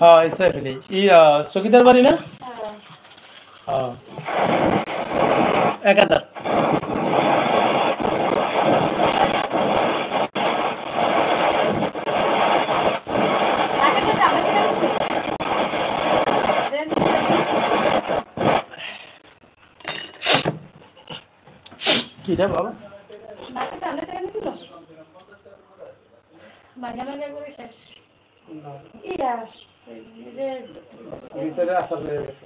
হ্যাঁ এসে ফেলি চকিদার বাড়ি না হ্যাঁ 1000 কি রে বাবা ভিতরে আসার হয়ে গেছে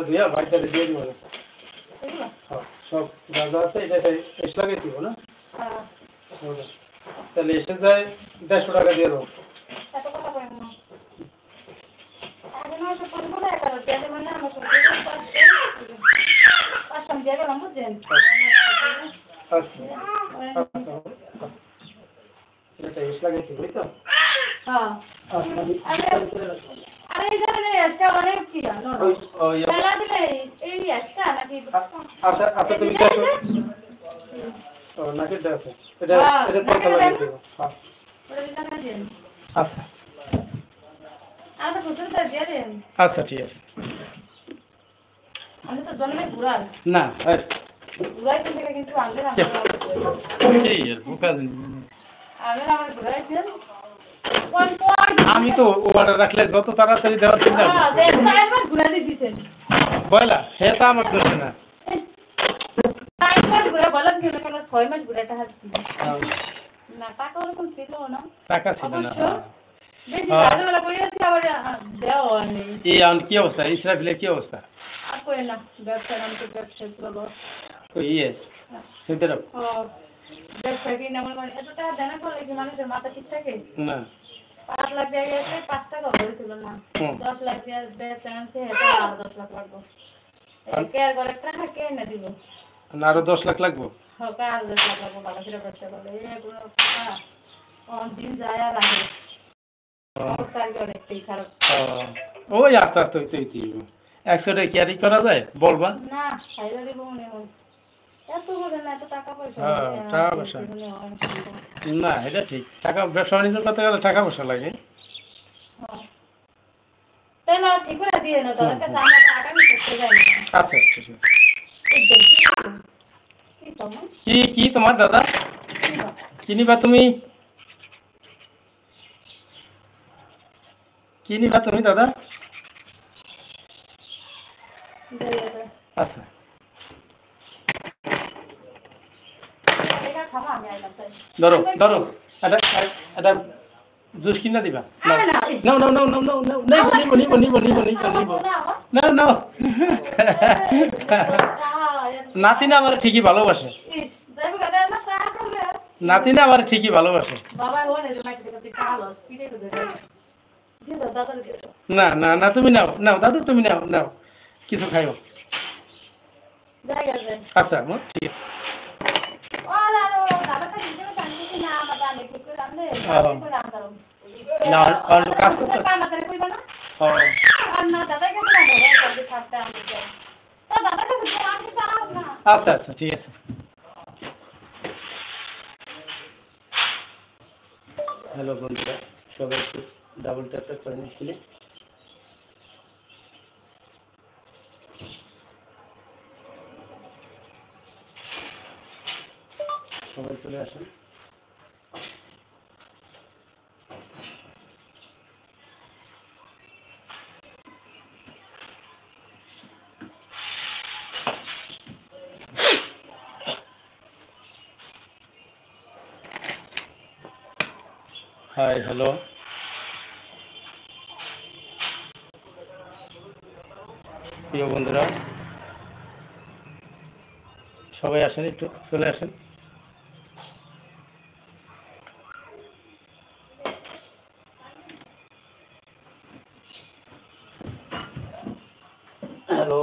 ধুয়া বাড়িতে দিয়ে দিব সব যা যা আছে এটা এসে লাগিয়ে দিব না তাহলে এসে যায় 150 টাকা দিয়ে দেবো এটা এসে লাগিয়েছি বুঝলি তো আচ্ছা আচ্ছা তুমি নাকি আছে এটা এটা তো লাগিয়ে দেবো আচ্ছা আচ্ছা ঠিক আছে না আমি তো অর্ডার রাখলে যত তাড়াতাড়ি দেওয়ার চিন্তা বলা সে তো আমার দোষ না টাকা ছিল না কি অবস্থা ইসরাফিলের কি অবস্থা মাথা ঠিক থাকে না 5 লাখ দিয়ে গেছে 5 টাকা করেছিল না 10 লাখ দিয়ে চান্সে এটা আর 10 লাখ লাগবে কেয়ার করে টাকা কে না দিব না আরো 10 লাখ লাগবে হ্যাঁ কার 10 লাখ লাগবে ভালো করে ব্যবসা করলে এগুলো কোন দিন যায় আর আগে অবস্থা করে ঠিক খারাপ ওই আস্তে আস্তে তুই 100 টাকা ক্যারি করা যায় বলবা না ছাইরা দিব মনে হয় এত বড় না এত টাকা পয়সা টাকা পয়সা না এটা ঠিক টাকা ব্যবসা বাণিজ্য করতে গেলে টাকা পয়সা লাগে তাই না ঠিক করে দিয়ে না তোর কাছে আমরা টাকা নিতে যাই না আচ্ছা ঠিক আছে কি তোমার দাদা কি নিবা তুমি কি নিবা তুমি দাদা আচ্ছা ধরো ধরো এটা জুস কিনা দিবা নাও নাও নাও নাও নাও নাও নাও নাও নাতি না আমার ঠিকই ভালোবাসে নাতি না আমার ঠিকই ভালোবাসে না না না তুমি নাও নাও দাদু তুমি নাও নাও কিছু খাইও আচ্ছা ঠিক আছে আচ্ছা আচ্ছা ঠিক আছে হ্যালো বন্ধুরা সবাই একটু ডাবল ট্যাপ করে নিচ্ছিলে সবাই চলে আসেন হাই হ্যালো প্রিয় বন্ধুরা সবাই আসেন একটু চলে আসেন হ্যালো